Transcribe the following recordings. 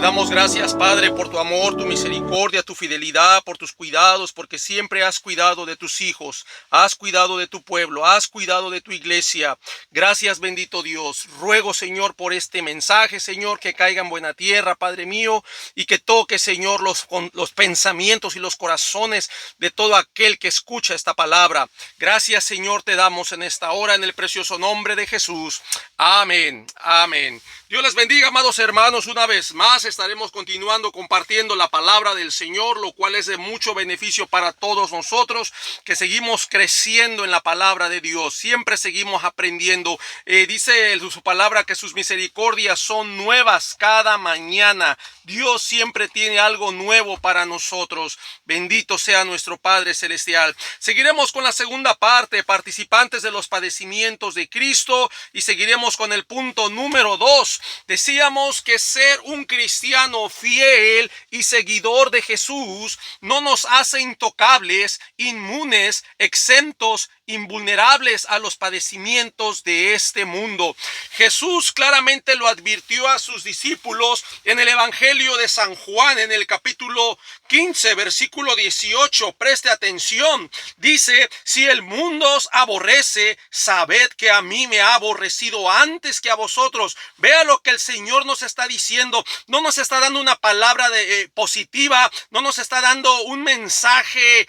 Te damos gracias, Padre, por tu amor, tu misericordia, tu fidelidad, por tus cuidados, porque siempre has cuidado de tus hijos, has cuidado de tu pueblo, has cuidado de tu iglesia. Gracias, bendito Dios. Ruego, Señor, por este mensaje, Señor, que caiga en buena tierra, Padre mío, y que toque, Señor, los pensamientos y los corazones de todo aquel que escucha esta palabra. Gracias, Señor, te damos en esta hora, en el precioso nombre de Jesús. Amén, amén. Dios les bendiga, amados hermanos. Una vez más estaremos continuando compartiendo la palabra del Señor, lo cual es de mucho beneficio para todos nosotros que seguimos creciendo en la palabra de Dios. Siempre seguimos aprendiendo. Dice su palabra que sus misericordias son nuevas cada mañana. Dios siempre tiene algo nuevo para nosotros. Bendito sea nuestro Padre Celestial. Seguiremos con la segunda parte, participantes de los padecimientos de Cristo, y seguiremos con el punto número 2. Decíamos que ser un cristiano fiel y seguidor de Jesús no nos hace intocables, inmunes, exentos, invulnerables a los padecimientos de este mundo. Jesús claramente lo advirtió a sus discípulos en el Evangelio de San Juan, en el capítulo 15, versículo 18. Preste atención. Dice: si el mundo os aborrece, sabed que a mí me ha aborrecido antes que a vosotros. Vea lo que el Señor nos está diciendo. No nos está dando una palabra positiva, no nos está dando un mensaje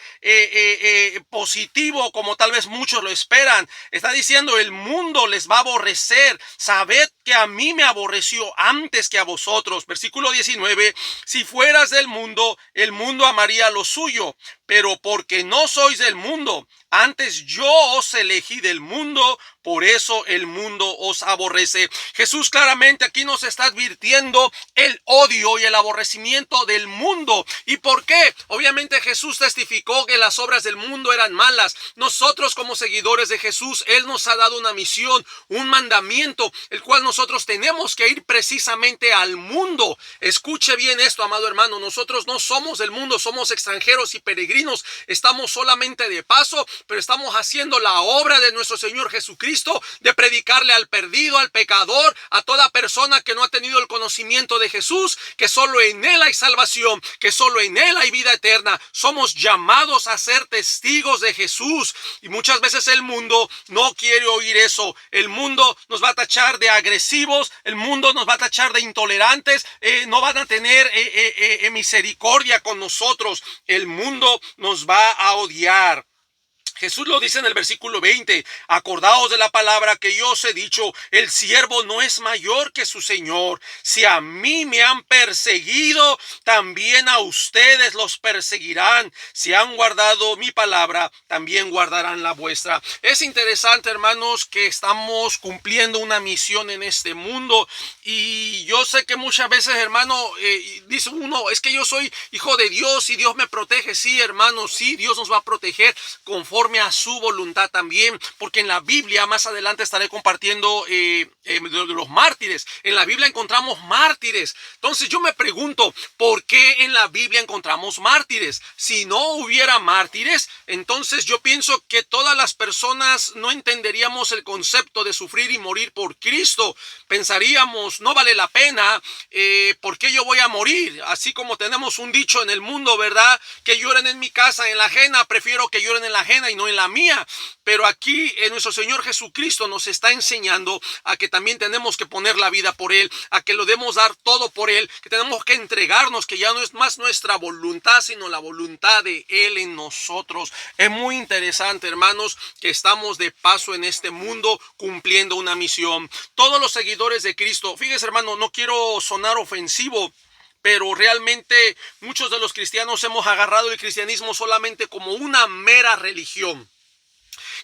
positivo como tal vez muchos lo esperan. Está diciendo: el mundo les va a aborrecer. Sabed que a mí me aborreció antes que a vosotros. Versículo 19: si fueras del mundo, el mundo amaría lo suyo, pero porque no sois del mundo, antes yo os elegí del mundo, por eso el mundo os aborrece. Jesús claramente aquí nos está advirtiendo el odio y el aborrecimiento del mundo. ¿Y por qué? Obviamente Jesús testificó que las obras del mundo eran malas. Nosotros, como seguidores de Jesús, Él nos ha dado una misión, un mandamiento, el cual nosotros tenemos que ir precisamente al mundo. Escuche bien esto, amado hermano. Nosotros no somos del mundo, somos extranjeros y peregrinos. Estamos solamente de paso, pero estamos haciendo la obra de nuestro Señor Jesucristo, de predicarle al perdido, al pecador, a toda persona que no ha tenido el conocimiento de Jesús, que solo en Él hay salvación, que solo en Él hay vida eterna. Somos llamados a ser testigos de Jesús, y muchas veces el mundo no quiere oír eso. El mundo nos va a tachar de agresivos, el mundo nos va a tachar de intolerantes, no van a tener misericordia con nosotros. El mundo nos va a odiar. Jesús lo dice en el versículo 20: acordaos de la palabra que yo os he dicho, el siervo no es mayor que su Señor. Si a mí me han perseguido, también a ustedes los perseguirán. Si han guardado mi palabra, también guardarán la vuestra. Es interesante, hermanos, que estamos cumpliendo una misión en este mundo, y yo sé que muchas veces, hermano, dice uno: es que yo soy hijo de Dios y Dios me protege. Sí, hermano, sí, Dios nos va a proteger conforme a su voluntad también, porque en la Biblia, más adelante estaré compartiendo de los mártires. En la Biblia encontramos mártires. Entonces yo me pregunto, ¿por qué en la Biblia encontramos mártires? Si no hubiera mártires, entonces yo pienso que todas las personas no entenderíamos el concepto de sufrir y morir por Cristo. Pensaríamos: no vale la pena, ¿por qué yo voy a morir? Así como tenemos un dicho en el mundo, ¿verdad? Que lloren en mi casa, en la ajena, prefiero que lloren en la ajena y no en la mía. Pero aquí nuestro Señor Jesucristo nos está enseñando a que también tenemos que poner la vida por Él, a que lo debemos dar todo por Él, que tenemos que entregarnos, que ya no es más nuestra voluntad, sino la voluntad de Él en nosotros. Es muy interesante, hermanos, que estamos de paso en este mundo cumpliendo una misión. Todos los seguidores de Cristo, fíjese, hermano, no quiero sonar ofensivo, pero realmente muchos de los cristianos hemos agarrado el cristianismo solamente como una mera religión.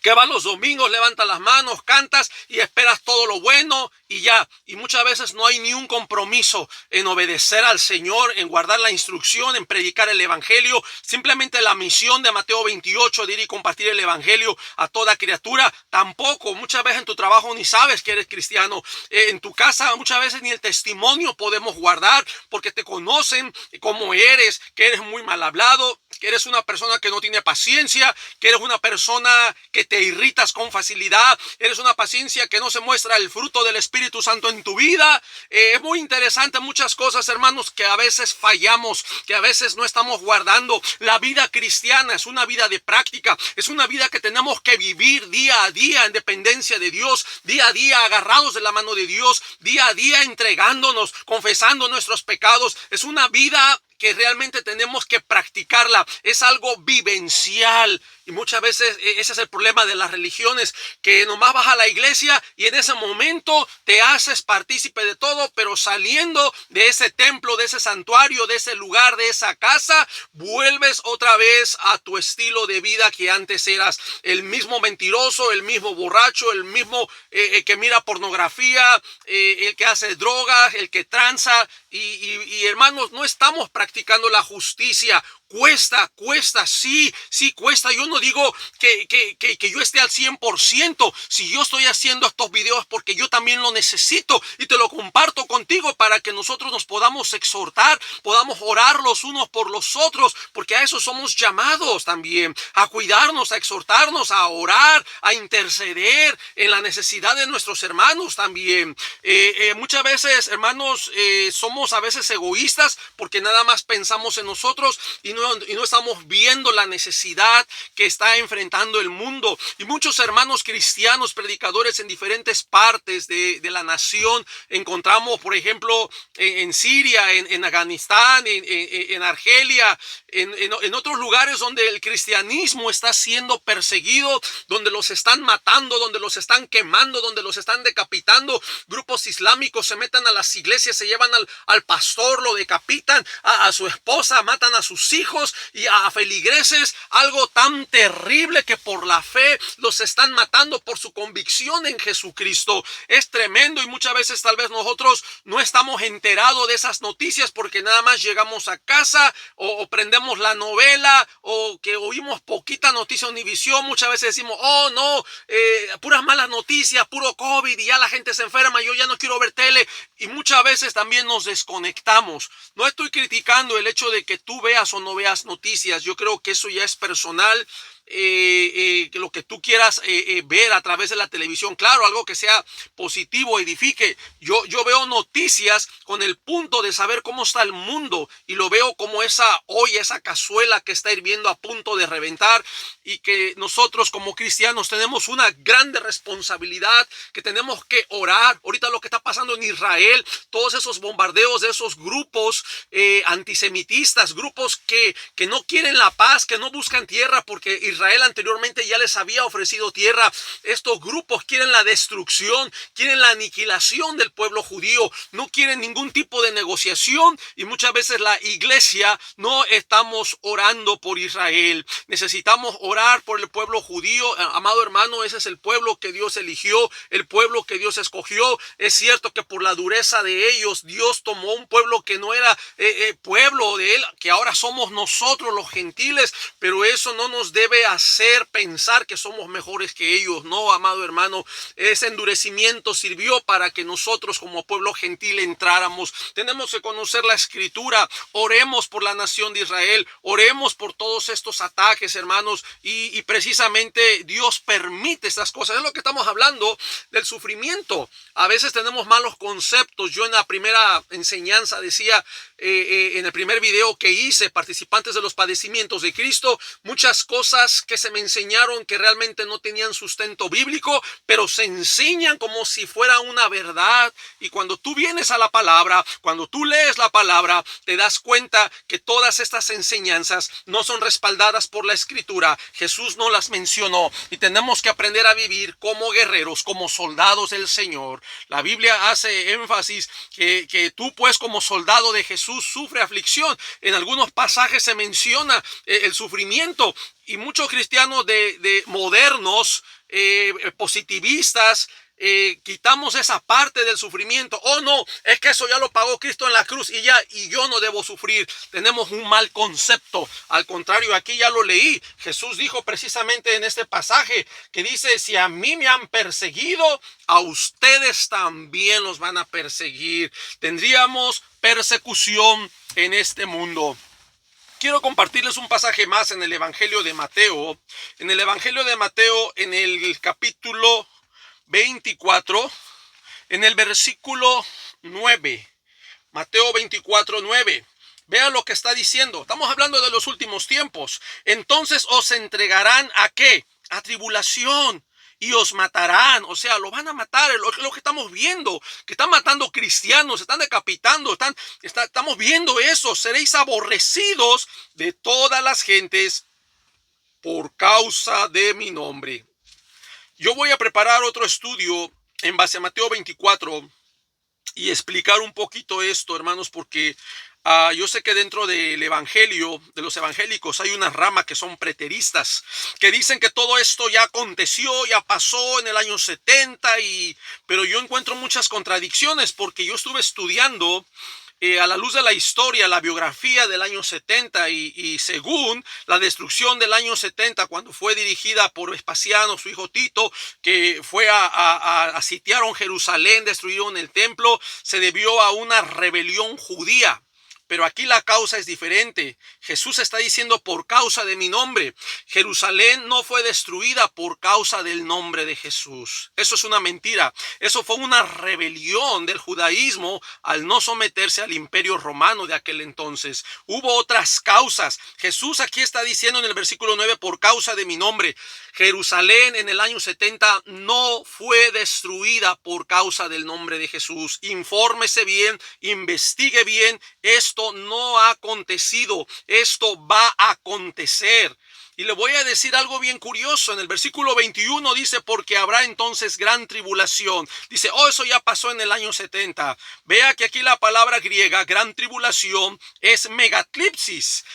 Que vas los domingos, levantas las manos, cantas y esperas todo lo bueno y ya. Y muchas veces no hay ni un compromiso en obedecer al Señor, en guardar la instrucción, en predicar el evangelio. Simplemente la misión de Mateo 28 de ir y compartir el evangelio a toda criatura. Tampoco, muchas veces en tu trabajo ni sabes que eres cristiano. En tu casa muchas veces ni el testimonio podemos guardar, porque te conocen como eres, que eres muy mal hablado, que eres una persona que no tiene paciencia, que eres una persona que te irritas con facilidad, eres una paciencia que no se muestra el fruto del Espíritu Santo en tu vida. Es muy interesante muchas cosas, hermanos, que a veces fallamos, que a veces no estamos guardando. La vida cristiana es una vida de práctica, es una vida que tenemos que vivir día a día en dependencia de Dios, día a día agarrados de la mano de Dios, día a día entregándonos, confesando nuestros pecados. Es una vida que realmente tenemos que practicarla, es algo vivencial. Y muchas veces ese es el problema de las religiones, que nomás vas a la iglesia y en ese momento te haces partícipe de todo, pero saliendo de ese templo, de ese santuario, de ese lugar, de esa casa, vuelves otra vez a tu estilo de vida que antes eras. El mismo mentiroso, el mismo borracho, el mismo que mira pornografía, el que hace drogas, el que tranza. Y hermanos, no estamos practicando la justicia. Cuesta, sí cuesta. Yo no digo que yo esté al 100%. Si yo estoy haciendo estos videos porque yo también lo necesito y te lo comparto contigo para que nosotros nos podamos exhortar, podamos orar los unos por los otros, porque a eso somos llamados también, a cuidarnos, a exhortarnos, a orar, a interceder en la necesidad de nuestros hermanos también. Muchas veces, hermanos, somos a veces egoístas porque nada más pensamos en nosotros y no estamos viendo la necesidad que está enfrentando el mundo. Y muchos hermanos cristianos, predicadores en diferentes partes de la nación, encontramos, por ejemplo, en Siria, en Afganistán, en Argelia, en otros lugares donde el cristianismo está siendo perseguido, donde los están matando, donde los están quemando, donde los están decapitando. Grupos islámicos se meten a las iglesias, se llevan al pastor, lo decapitan, a su esposa, matan a sus hijos y a feligreses. Algo tan terrible que por la fe los están matando por su convicción en Jesucristo. Es tremendo y muchas veces tal vez nosotros no estamos enterados de esas noticias porque nada más llegamos a casa o prendemos la novela o que oímos poquita noticia Univisión. Muchas veces decimos, oh no, puras malas noticias, puro COVID y ya la gente se enferma, yo ya no quiero ver tele. Y muchas veces también nos desconectamos. No estoy criticando el hecho de que tú veas o no veas noticias. Yo creo que eso ya es personal. Lo que tú quieras ver a través de la televisión, claro, algo que sea positivo, edifique. Yo veo noticias con el punto de saber cómo está el mundo y lo veo como esa olla, esa cazuela que está hirviendo a punto de reventar, y que nosotros como cristianos tenemos una grande responsabilidad, que tenemos que orar. Ahorita lo que está pasando en Israel, todos esos bombardeos de esos grupos antisemitistas, grupos que no quieren la paz, que no buscan tierra porque Israel anteriormente ya les había ofrecido tierra. Estos grupos quieren la destrucción, quieren la aniquilación del pueblo judío, no quieren ningún tipo de negociación, y muchas veces la iglesia no estamos orando por Israel. Necesitamos orar por el pueblo judío. Amado hermano, ese es el pueblo que Dios eligió, el pueblo que Dios escogió. Es cierto que por la dureza de ellos, Dios tomó un pueblo que no era pueblo de él, que ahora somos nosotros los gentiles, pero eso no nos debe hacer pensar que somos mejores que ellos. No, amado hermano, ese endurecimiento sirvió para que nosotros como pueblo gentil entráramos. Tenemos que conocer la escritura. Oremos por la nación de Israel, oremos por todos estos ataques, hermanos, y precisamente Dios permite estas cosas. Es lo que estamos hablando del sufrimiento. A veces tenemos malos conceptos. Yo en la primera enseñanza decía, en el primer video que hice, participantes de los padecimientos de Cristo, muchas cosas que se me enseñaron que realmente no tenían sustento bíblico, pero se enseñan como si fuera una verdad. Y cuando tú vienes a la palabra, cuando tú lees la palabra, te das cuenta que todas estas enseñanzas no son respaldadas por la escritura. Jesús no las mencionó, y tenemos que aprender a vivir como guerreros, como soldados del Señor. La Biblia hace énfasis que tú, pues, como soldado de Jesús, sufre aflicción. En algunos pasajes se menciona el sufrimiento, y muchos cristianos de modernos, positivistas, quitamos esa parte del sufrimiento. Oh no, es que eso ya lo pagó Cristo en la cruz y yo no debo sufrir. Tenemos un mal concepto. Al contrario, aquí ya lo leí. Jesús dijo precisamente en este pasaje que dice, si a mí me han perseguido, a ustedes también los van a perseguir. Tendríamos persecución en este mundo. Quiero compartirles un pasaje más en el Evangelio de Mateo. En el Evangelio de Mateo, en el capítulo 24, en el versículo 9. Mateo 24, 9. Vean lo que está diciendo. Estamos hablando de los últimos tiempos. Entonces os entregarán ¿a qué? A tribulación. Y os matarán, o sea, lo van a matar, lo que estamos viendo, que están matando cristianos, están decapitando, estamos viendo eso. Seréis aborrecidos de todas las gentes por causa de mi nombre. Yo voy a preparar otro estudio en base a Mateo 24 y explicar un poquito esto, hermanos, porque yo sé que dentro del evangelio, de los evangélicos, hay una rama que son preteristas, que dicen que todo esto ya aconteció, ya pasó en el año 70, pero yo encuentro muchas contradicciones porque yo estuve estudiando a la luz de la historia, la biografía del año 70 y según la destrucción del año 70, cuando fue dirigida por Vespasiano, su hijo Tito, que fue a sitiaron Jerusalén, destruyeron el templo, se debió a una rebelión judía. Pero aquí la causa es diferente. Jesús está diciendo por causa de mi nombre. Jerusalén no fue destruida por causa del nombre de Jesús. Eso es una mentira. Eso fue una rebelión del judaísmo al no someterse al imperio romano de aquel entonces. Hubo otras causas. Jesús aquí está diciendo en el versículo 9 por causa de mi nombre. Jerusalén en el año 70 no fue destruida por causa del nombre de Jesús. Infórmese bien, investigue bien. Esto no ha acontecido, esto va a acontecer. Y le voy a decir algo bien curioso. En el versículo 21 dice, porque habrá entonces gran tribulación. Dice, eso ya pasó en el año 70. Vea que aquí la palabra griega, gran tribulación, es megatlipsis,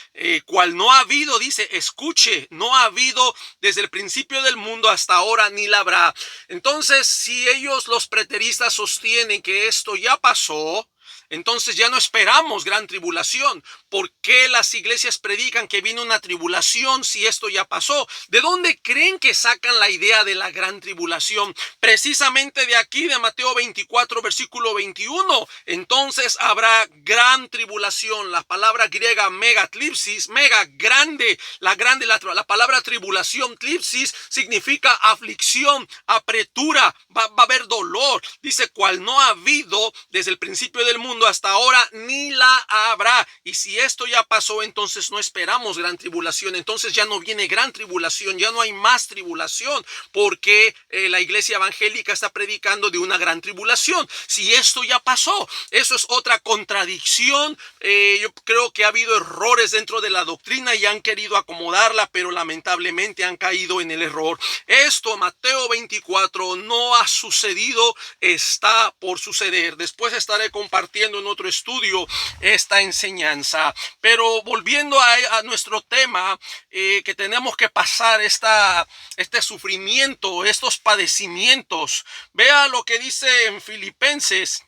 cual no ha habido, dice, escuche, no ha habido desde el principio del mundo hasta ahora, ni la habrá. Entonces, si ellos, los preteristas, sostienen que esto ya pasó, entonces ya no esperamos gran tribulación. ¿Por qué las iglesias predican que viene una tribulación si esto ya pasó? ¿De dónde creen que sacan la idea de la gran tribulación? Precisamente de aquí, de Mateo 24, versículo 21. Entonces habrá gran tribulación. La palabra griega megatlipsis, mega, grande. La palabra tribulación, tlipsis, significa aflicción, apretura. Va a haber dolor. Dice, cual no ha habido desde el principio del mundo hasta ahora, ni la habrá. Y si esto ya pasó, entonces no esperamos gran tribulación. Entonces ya no viene gran tribulación, ya no hay más tribulación, porque la iglesia evangélica está predicando de una gran tribulación. Si esto ya pasó, eso es otra contradicción. Yo creo que ha habido errores dentro de la doctrina y han querido acomodarla, pero lamentablemente han caído en el error. Esto, Mateo 24, no ha sucedido, está por suceder. Después estaré compartiendo en otro estudio esta enseñanza, pero volviendo a nuestro tema, que tenemos que pasar este sufrimiento, estos padecimientos. Vea lo que dice en Filipenses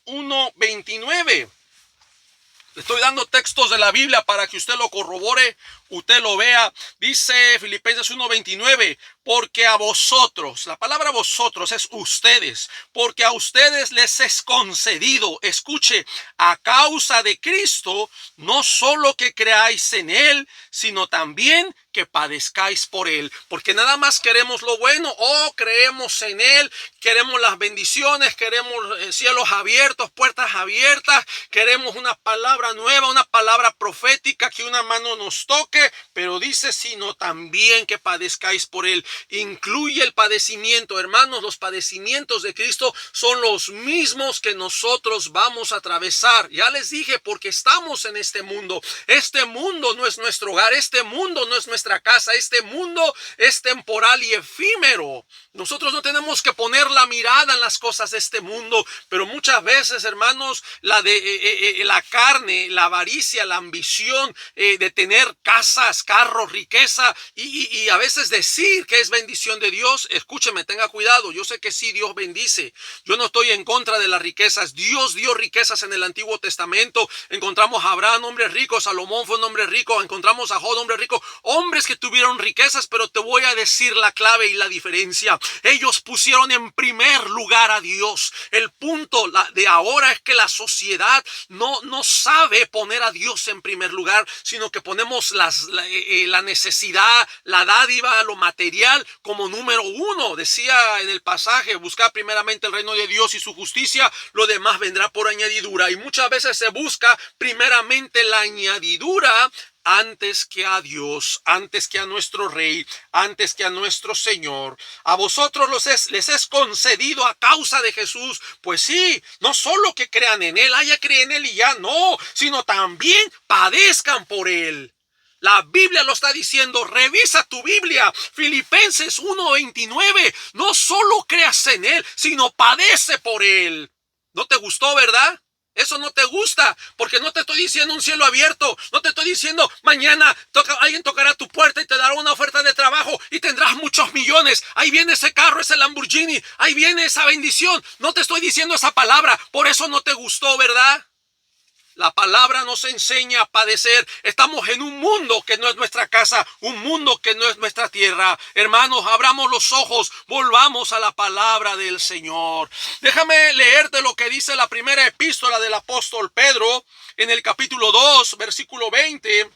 1:29. Estoy dando textos de la Biblia para que usted lo corrobore, usted lo vea. Dice Filipenses 1:29, porque a vosotros, la palabra vosotros es ustedes, porque a ustedes les es concedido, escuche, a causa de Cristo, no solo que creáis en Él, sino también que padezcáis por Él. Porque nada más queremos lo bueno, creemos en Él, queremos las bendiciones, queremos cielos abiertos, puertas abiertas, queremos una palabra nueva, una palabra profética, que una mano nos toque, pero dice, sino también que padezcáis por Él. Incluye el padecimiento, hermanos. Los padecimientos de Cristo son los mismos que nosotros vamos a atravesar. Ya les dije, porque estamos en este mundo. Este mundo no es nuestro hogar, este mundo no es nuestra casa, este mundo es temporal y efímero. Nosotros no tenemos que poner la mirada en las cosas de este mundo, pero muchas veces, hermanos, la carne, la avaricia, la ambición de tener casas, carros, riqueza y a veces decir que es es bendición de Dios, escúcheme, tenga cuidado. Yo sé que sí, Dios bendice. Yo no estoy en contra de las riquezas. Dios dio riquezas en el Antiguo Testamento. Encontramos a Abraham, hombre rico. Salomón fue un hombre rico. Encontramos a Job, hombre rico. Hombres que tuvieron riquezas, pero te voy a decir la clave y la diferencia. Ellos pusieron en primer lugar a Dios. El punto de ahora es que la sociedad no sabe poner a Dios en primer lugar, sino que ponemos la necesidad, la dádiva, lo material como número uno. Decía en el pasaje, buscar primeramente el reino de Dios y su justicia, lo demás vendrá por añadidura. Y muchas veces se busca primeramente la añadidura antes que a Dios, antes que a nuestro Rey, antes que a nuestro Señor. A vosotros les es concedido a causa de Jesús. Pues sí, no solo que crean en Él, ya creen en Él y ya no, sino también padezcan por Él. La Biblia lo está diciendo. Revisa tu Biblia. Filipenses 1:29. No solo creas en Él, sino padece por Él. ¿No te gustó, verdad? Eso no te gusta, porque no te estoy diciendo un cielo abierto. No te estoy diciendo mañana alguien tocará tu puerta y te dará una oferta de trabajo y tendrás muchos millones. Ahí viene ese carro, ese Lamborghini. Ahí viene esa bendición. No te estoy diciendo esa palabra. Por eso no te gustó, ¿verdad? La palabra nos enseña a padecer. Estamos en un mundo que no es nuestra casa, un mundo que no es nuestra tierra. Hermanos, abramos los ojos, volvamos a la palabra del Señor. Déjame leerte lo que dice la primera epístola del apóstol Pedro en el capítulo 2, versículo 20.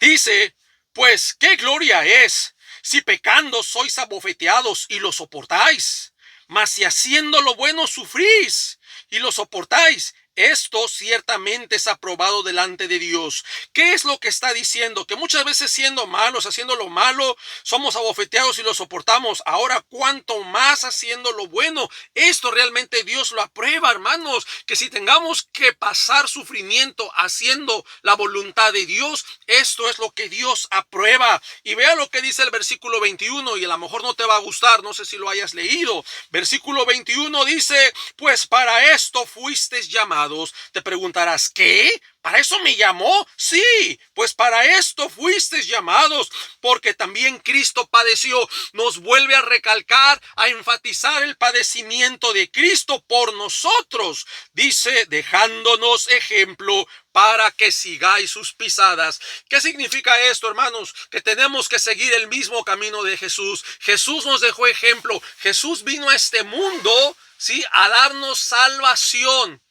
Dice, pues qué gloria es si pecando sois abofeteados y lo soportáis. Mas si haciendo lo bueno sufrís y lo soportáis, esto ciertamente es aprobado delante de Dios. ¿Qué es lo que está diciendo? Que muchas veces siendo malos, haciendo lo malo, somos abofeteados y lo soportamos. Ahora, cuanto más haciendo lo bueno, esto realmente Dios lo aprueba, hermanos. Que si tengamos que pasar sufrimiento haciendo la voluntad de Dios, esto es lo que Dios aprueba. Y vea lo que dice el versículo 21, y a lo mejor no te va a gustar, no sé si lo hayas leído. Versículo 21 dice, pues para esto fuisteis llamados. Te preguntarás, ¿qué? ¿Para eso me llamó? Sí, pues para esto fuisteis llamados, porque también Cristo padeció. Nos vuelve a recalcar, a enfatizar el padecimiento de Cristo por nosotros. Dice, dejándonos ejemplo para que sigáis sus pisadas. ¿Qué significa esto, hermanos? Que tenemos que seguir el mismo camino de Jesús. Jesús nos dejó ejemplo. Jesús vino a este mundo, ¿sí?, a darnos salvación.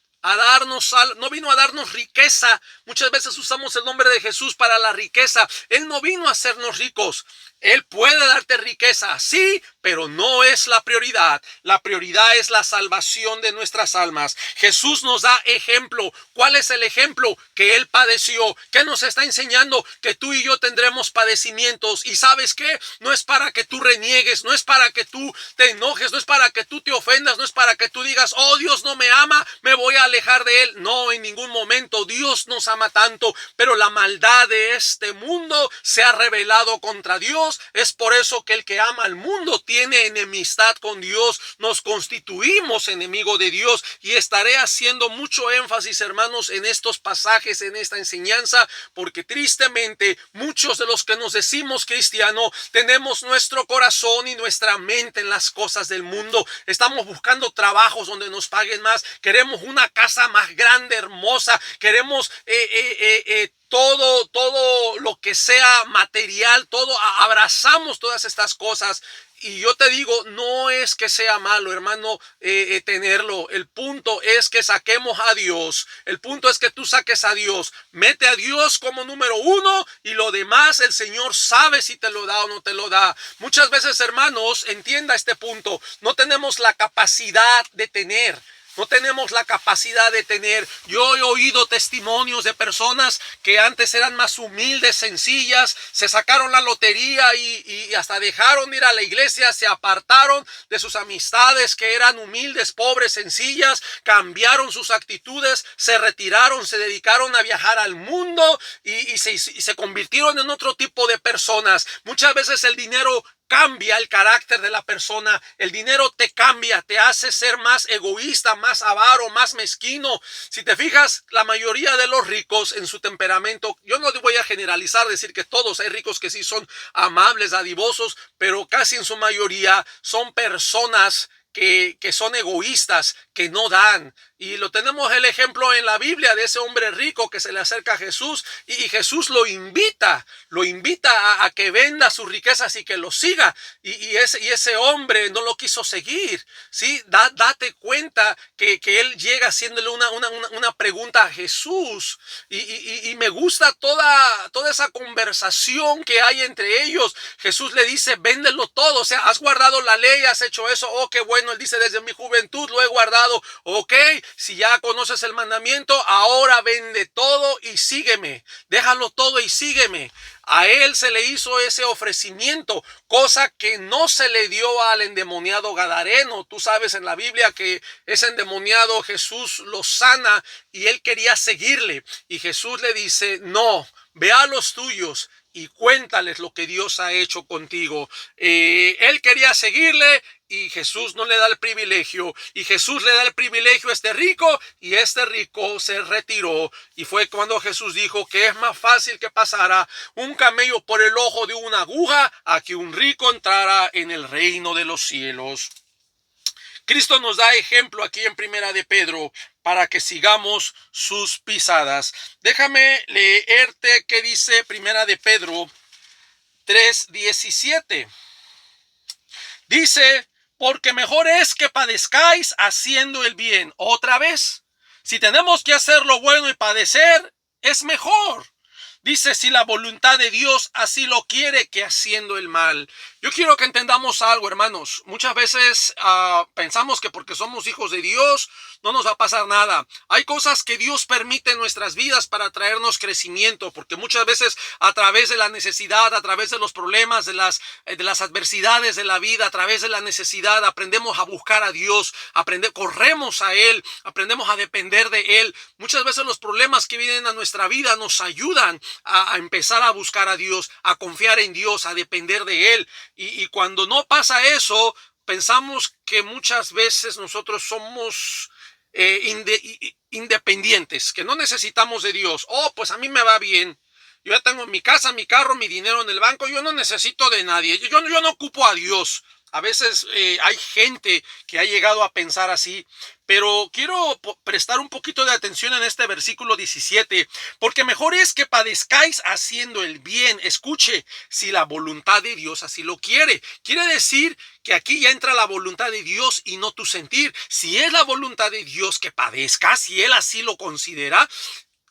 No vino a darnos riqueza. Muchas veces usamos el nombre de Jesús para la riqueza. Él no vino a hacernos ricos. Él puede darte riqueza, sí, pero no es la prioridad. La prioridad es la salvación de nuestras almas. Jesús nos da ejemplo. ¿Cuál es el ejemplo? Que Él padeció. ¿Qué nos está enseñando? Que tú y yo tendremos padecimientos. ¿Y sabes qué? No es para que tú reniegues, no es para que tú te enojes, no es para que tú te ofendas, no es para que tú digas, oh, Dios no me ama, me voy a alejar de Él. No, en ningún momento. Dios nos ama tanto, pero la maldad de este mundo se ha rebelado contra Dios. Es por eso que el que ama al mundo tiene enemistad con Dios. Nos constituimos enemigo de Dios, y estaré haciendo mucho énfasis, hermanos, en estos pasajes, en esta enseñanza, porque tristemente muchos de los que nos decimos cristianos tenemos nuestro corazón y nuestra mente en las cosas del mundo. Estamos buscando trabajos donde nos paguen más, queremos una casa más grande, hermosa, queremos todo lo que sea material, abrazamos todas estas cosas. Y yo te digo, no es que sea malo, hermano, tenerlo. El punto es que saquemos a Dios. El punto es que tú saques a Dios. Mete a Dios como número uno, y lo demás el Señor sabe si te lo da o no te lo da. Muchas veces, hermanos, entienda este punto, no tenemos la capacidad de tener. No tenemos la capacidad de tener. Yo he oído testimonios de personas que antes eran más humildes, sencillas, se sacaron la lotería y hasta dejaron de ir a la iglesia, se apartaron de sus amistades que eran humildes, pobres, sencillas, cambiaron sus actitudes, se retiraron, se dedicaron a viajar al mundo y se convirtieron en otro tipo de personas. Muchas veces el dinero cambia el carácter de la persona. El dinero te cambia, te hace ser más egoísta, más avaro, más mezquino. Si te fijas, la mayoría de los ricos en su temperamento, yo no voy a generalizar, decir que todos, hay ricos que sí son amables, dadivosos, pero casi en su mayoría son personas que son egoístas, que no dan. Y lo tenemos el ejemplo en la Biblia de ese hombre rico que se le acerca a Jesús y Jesús lo invita a que venda sus riquezas y que lo siga. Y ese hombre no lo quiso seguir. ¿Sí? Date cuenta que él llega haciéndole una pregunta a Jesús. Y me gusta toda esa conversación que hay entre ellos. Jesús le dice, véndelo todo. O sea, has guardado la ley, has hecho eso. Oh, qué bueno. Él dice, desde mi juventud lo he guardado. Ok, si ya conoces el mandamiento, ahora vende todo y sígueme. Déjalo todo y sígueme. A él se le hizo ese ofrecimiento, cosa que no se le dio al endemoniado gadareno. Tú sabes en la Biblia que ese endemoniado Jesús lo sana y él quería seguirle. Y Jesús le dice, no, ve a los tuyos y cuéntales lo que Dios ha hecho contigo. Él quería seguirle y Jesús no le da el privilegio. Y Jesús le da el privilegio a este rico y este rico se retiró. Y fue cuando Jesús dijo que es más fácil que pasara un camello por el ojo de una aguja a que un rico entrara en el reino de los cielos. Cristo nos da ejemplo aquí en Primera de Pedro para que sigamos sus pisadas. Déjame leerte qué dice Primera de Pedro 3:17. Dice, porque mejor es que padezcáis haciendo el bien. Otra vez, si tenemos que hacer lo bueno y padecer, es mejor. Dice, si la voluntad de Dios así lo quiere, que haciendo el mal. Yo quiero que entendamos algo, hermanos. Muchas veces pensamos que porque somos hijos de Dios no nos va a pasar nada. Hay cosas que Dios permite en nuestras vidas para traernos crecimiento, porque muchas veces a través de la necesidad, a través de los problemas, de las adversidades de la vida, a través de la necesidad, aprendemos a buscar a Dios, corremos a Él, aprendemos a depender de Él. Muchas veces los problemas que vienen a nuestra vida nos ayudan a empezar a buscar a Dios, a confiar en Dios, a depender de Él. Y cuando no pasa eso, pensamos que muchas veces nosotros somos independientes, que no necesitamos de Dios. Oh, pues a mí me va bien. Yo ya tengo mi casa, mi carro, mi dinero en el banco. Yo no necesito de nadie. Yo no ocupo a Dios. A veces hay gente que ha llegado a pensar así, pero quiero prestar un poquito de atención en este versículo 17, porque mejor es que padezcáis haciendo el bien. Escuche, si la voluntad de Dios así lo quiere. Quiere decir que aquí ya entra la voluntad de Dios y no tu sentir. Si es la voluntad de Dios que padezcas, si Él así lo considera,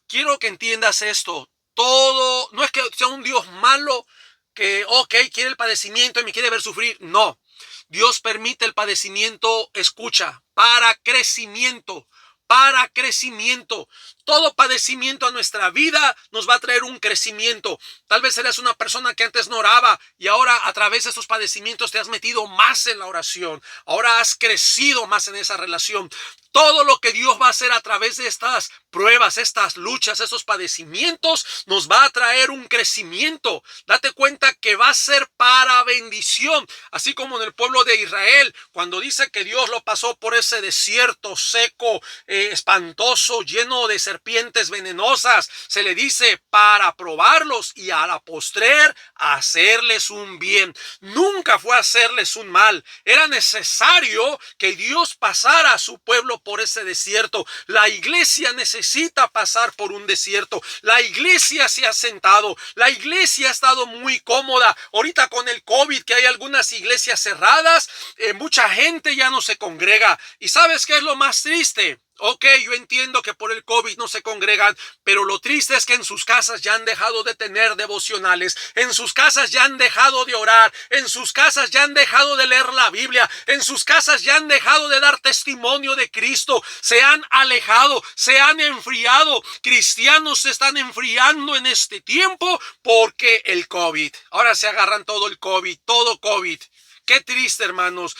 quiero que entiendas esto. Todo, no es que sea un Dios malo, que quiere el padecimiento y me quiere ver sufrir. No. Dios permite el padecimiento, escucha, para crecimiento, para crecimiento. Todo padecimiento a nuestra vida nos va a traer un crecimiento. Tal vez eres una persona que antes no oraba y ahora a través de esos padecimientos te has metido más en la oración. Ahora has crecido más en esa relación. Todo lo que Dios va a hacer a través de estas pruebas, estas luchas, esos padecimientos, nos va a traer un crecimiento. Date cuenta que va a ser para bendición. Así como en el pueblo de Israel, cuando dice que Dios lo pasó por ese desierto seco, espantoso, lleno de serpientes venenosas, se le dice para probarlos y a la postrer hacerles un bien. Nunca fue hacerles un mal. Era necesario que Dios pasara a su pueblo por ese desierto. La iglesia necesita pasar por un desierto. La iglesia se ha sentado. La iglesia ha estado muy cómoda. Ahorita con el COVID, que hay algunas iglesias cerradas, mucha gente ya no se congrega. ¿Y sabes qué es lo más triste? Ok, yo entiendo que por el COVID no se congregan, pero lo triste es que en sus casas ya han dejado de tener devocionales, en sus casas ya han dejado de orar, en sus casas ya han dejado de leer la Biblia, en sus casas ya han dejado de dar testimonio de Cristo, se han alejado, se han enfriado. Cristianos se están enfriando en este tiempo porque el COVID. Ahora se agarran todo el COVID, todo COVID. Qué triste, hermanos.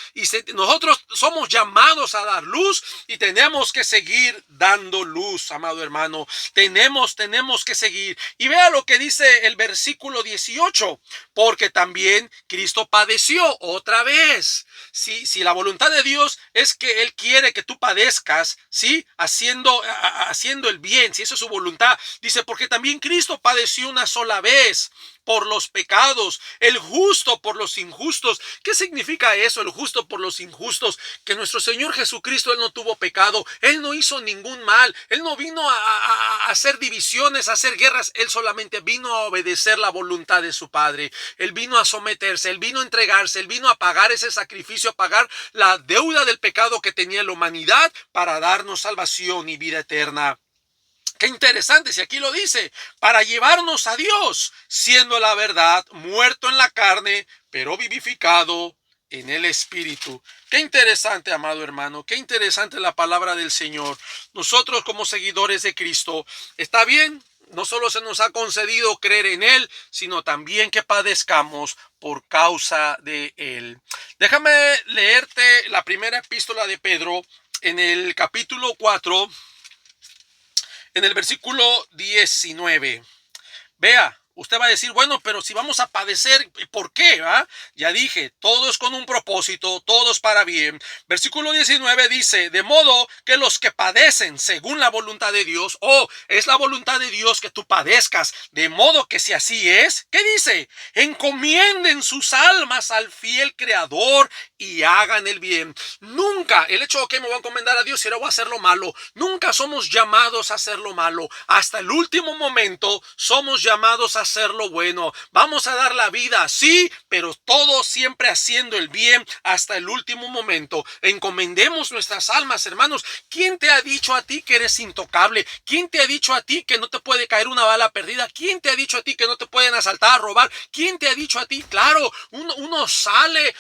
Nosotros somos llamados a dar luz y tenemos que seguir dando luz, amado hermano. Tenemos que seguir. Y vea lo que dice el versículo 18. Porque también Cristo padeció otra vez. Si la voluntad de Dios es que Él quiere que tú padezcas, ¿sí? Haciendo el bien, si eso es su voluntad. Dice, porque también Cristo padeció una sola vez por los pecados, el justo por los injustos. ¿Qué significa eso, el justo por los injustos? Que nuestro Señor Jesucristo, Él no tuvo pecado, Él no hizo ningún mal, Él no vino a hacer divisiones, a hacer guerras, Él solamente vino a obedecer la voluntad de su Padre. Él vino a someterse, Él vino a entregarse, Él vino a pagar ese sacrificio, a pagar la deuda del pecado que tenía la humanidad para darnos salvación y vida eterna. Qué interesante, si aquí lo dice, para llevarnos a Dios, siendo la verdad, muerto en la carne, pero vivificado en el Espíritu. Qué interesante, amado hermano, qué interesante la palabra del Señor. Nosotros como seguidores de Cristo, está bien, no solo se nos ha concedido creer en Él, sino también que padezcamos por causa de Él. Déjame leerte la primera epístola de Pedro en el capítulo 4, en el versículo 19. Vea, usted va a decir, bueno, pero si vamos a padecer, ¿por qué? Ya dije, todo es con un propósito, todo es para bien. Versículo 19 dice, de modo que los que padecen según la voluntad de Dios, es la voluntad de Dios que tú padezcas, de modo que si así es, ¿qué dice? Encomienden sus almas al fiel Creador y hagan el bien. Nunca, el hecho de que me voy a encomendar a Dios y ahora voy a hacer lo malo, nunca somos llamados a hacer lo malo. Hasta el último momento somos llamados a hacer lo bueno. Vamos a dar la vida, sí, pero todo siempre haciendo el bien hasta el último momento. Encomendemos nuestras almas, hermanos. ¿Quién te ha dicho a ti que eres intocable? ¿Quién te ha dicho a ti que no te puede caer una bala perdida? ¿Quién te ha dicho a ti que no te pueden asaltar, robar? ¿Quién te ha dicho a ti? Claro, uno sale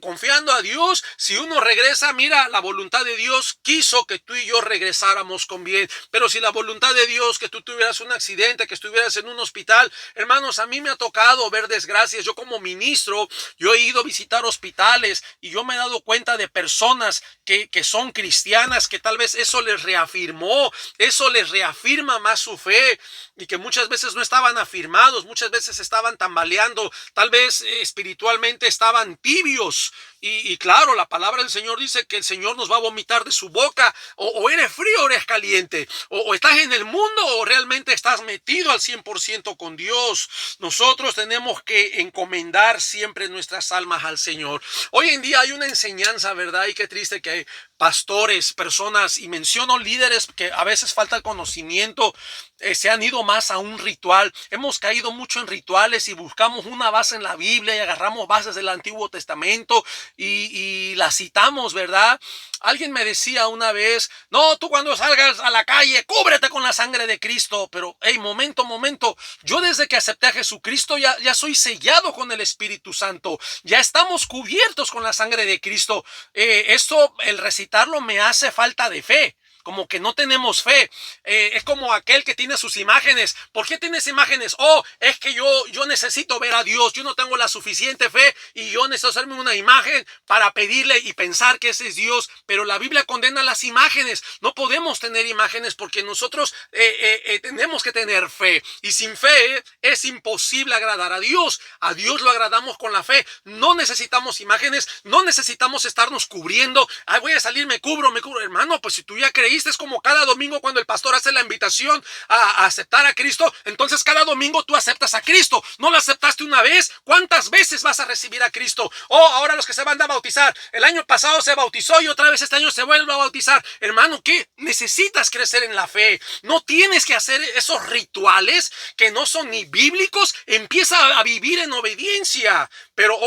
confiando a Dios. Si uno regresa, mira, la voluntad de Dios quiso que tú y yo regresáramos con bien. Pero si la voluntad de Dios que tú tuvieras un accidente, que estuvieras en un hospital, hermanos, a mí me ha tocado ver desgracias. Yo como ministro, yo he ido a visitar hospitales y yo me he dado cuenta de personas que son cristianas, que tal vez eso les reafirmó, eso les reafirma más su fe, y que muchas veces no estaban afirmados, muchas veces estaban tambaleando, tal vez espiritualmente estaban tibios. Y claro, la palabra del Señor dice que el Señor nos va a vomitar de su boca. O eres frío o eres caliente. O estás en el mundo o realmente estás metido al 100% con Dios. Nosotros tenemos que encomendar siempre nuestras almas al Señor. Hoy en día hay una enseñanza, ¿verdad? Y qué triste que hay pastores, personas, y menciono líderes que a veces falta el conocimiento, se han ido más a un ritual. Hemos caído mucho en rituales y buscamos una base en la Biblia y agarramos bases del Antiguo Testamento y las citamos, ¿verdad? Alguien me decía una vez, no, tú cuando salgas a la calle, cúbrete con la sangre de Cristo. Pero, hey, momento, yo desde que acepté a Jesucristo ya soy sellado con el Espíritu Santo. Ya estamos cubiertos con la sangre de Cristo. Esto, el recitarlo me hace falta de fe. Como que no tenemos fe. Es como aquel que tiene sus imágenes. ¿Por qué tienes imágenes? Es que yo necesito ver a Dios. Yo no tengo la suficiente fe y yo necesito hacerme una imagen para pedirle y pensar que ese es Dios. Pero la Biblia condena las imágenes. No podemos tener imágenes porque nosotros tenemos que tener fe. Y sin fe es imposible agradar a Dios. A Dios lo agradamos con la fe. No necesitamos imágenes. No necesitamos estarnos cubriendo. Voy a salir, me cubro. Hermano, pues si tú ya creíste, es como cada domingo cuando el pastor hace la invitación a aceptar a Cristo. Entonces cada domingo tú aceptas a Cristo. No lo aceptaste una vez. ¿Cuántas veces vas a recibir a Cristo? Ahora los que se van a bautizar. El año pasado se bautizó y otra vez este año se vuelve a bautizar. Hermano, ¿qué? Necesitas crecer en la fe. No tienes que hacer esos rituales que no son ni bíblicos. Empieza a vivir en obediencia. Pero,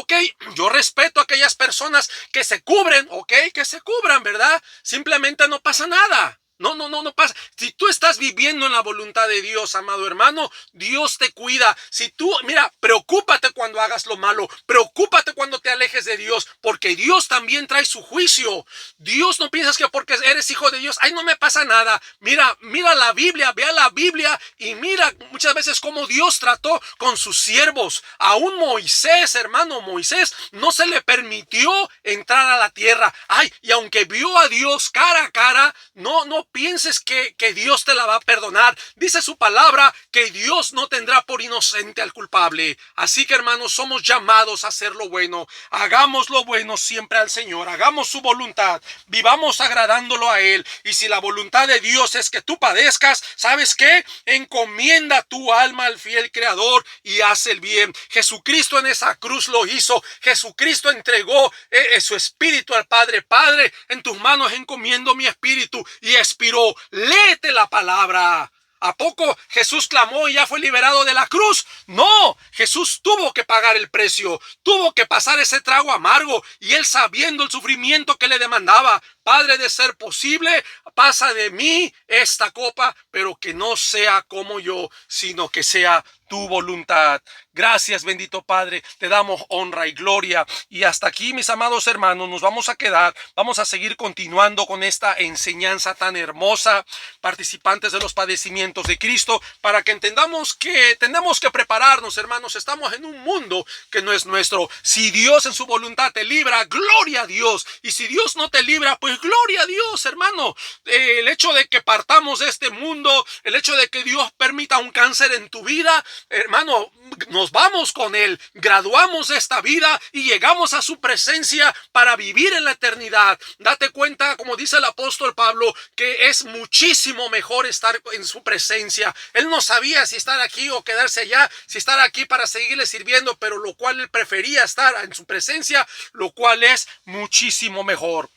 yo respeto a aquellas personas que se cubren, que se cubran, ¿verdad? Simplemente no pasa nada. No pasa. Si tú estás viviendo en la voluntad de Dios, amado hermano, Dios te cuida. Si tú, mira, preocúpate cuando hagas lo malo, preocúpate cuando te alejes de Dios, porque Dios también trae su juicio. Dios, no piensas que porque eres hijo de Dios, ay, no me pasa nada. Mira la Biblia, vea la Biblia y mira muchas veces cómo Dios trató con sus siervos. Aún Moisés, hermano, Moisés no se le permitió entrar a la tierra. Ay, y aunque vio a Dios cara a cara, no pienses que Dios te la va a perdonar. Dice su palabra que Dios no tendrá por inocente al culpable. Así que, hermanos, somos llamados a hacer lo bueno. Hagamos lo bueno siempre al Señor. Hagamos su voluntad. Vivamos agradándolo a Él. Y si la voluntad de Dios es que tú padezcas, ¿sabes qué? Encomienda tu alma al fiel Creador y haz el bien. Jesucristo en esa cruz lo hizo. Jesucristo entregó su espíritu al Padre. Padre, en tus manos encomiendo mi espíritu, y expiró. Léete la palabra. ¿A poco Jesús clamó y ya fue liberado de la cruz? No, Jesús tuvo que pagar el precio, tuvo que pasar ese trago amargo, y él, sabiendo el sufrimiento que le demandaba: Padre, de ser posible, pasa de mí esta copa, pero que no sea como yo, sino que sea tu voluntad. Gracias, bendito Padre, te damos honra y gloria. Y hasta aquí, mis amados hermanos, nos vamos a quedar. Vamos a seguir continuando con esta enseñanza tan hermosa, participantes de los padecimientos de Cristo, para que entendamos que tenemos que prepararnos, hermanos. Estamos en un mundo que no es nuestro. Si Dios en su voluntad te libra, gloria a Dios. Y si Dios no te libra, pues gloria a Dios, hermano. El hecho de que partamos de este mundo, el hecho de que Dios permita un cáncer en tu vida, hermano, nos vamos con Él, graduamos esta vida y llegamos a su presencia para vivir en la eternidad. Date cuenta, como dice el apóstol Pablo, que es muchísimo mejor estar en su presencia. Él no sabía si estar aquí o quedarse allá, si estar aquí para seguirle sirviendo, pero lo cual él prefería estar en su presencia, lo cual es muchísimo mejor.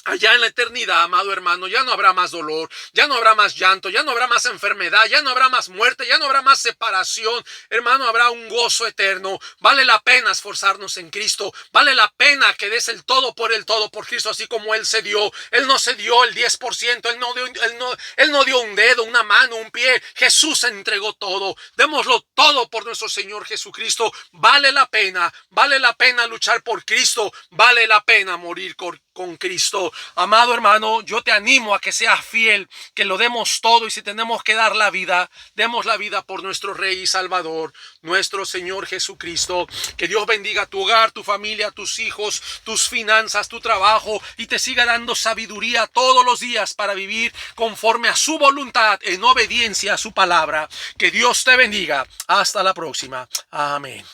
Allá en la eternidad, amado hermano, ya no habrá más dolor, ya no habrá más llanto, ya no habrá más enfermedad, ya no habrá más muerte, ya no habrá más separación. Hermano, habrá un gozo eterno. Vale la pena esforzarnos en Cristo. Vale la pena que des el todo por Cristo, así como Él se dio. Él no se dio el 10%, Él no dio un dedo, una mano, un pie. Jesús entregó todo. Démoslo todo por nuestro Señor Jesucristo. Vale la pena luchar por Cristo. Vale la pena morir con Cristo. Amado hermano, yo te animo a que seas fiel, que lo demos todo, y si tenemos que dar la vida, demos la vida por nuestro Rey y Salvador, nuestro Señor Jesucristo. Que Dios bendiga tu hogar, tu familia, tus hijos, tus finanzas, tu trabajo, y te siga dando sabiduría todos los días para vivir conforme a su voluntad, en obediencia a su palabra. Que Dios te bendiga. Hasta la próxima. Amén.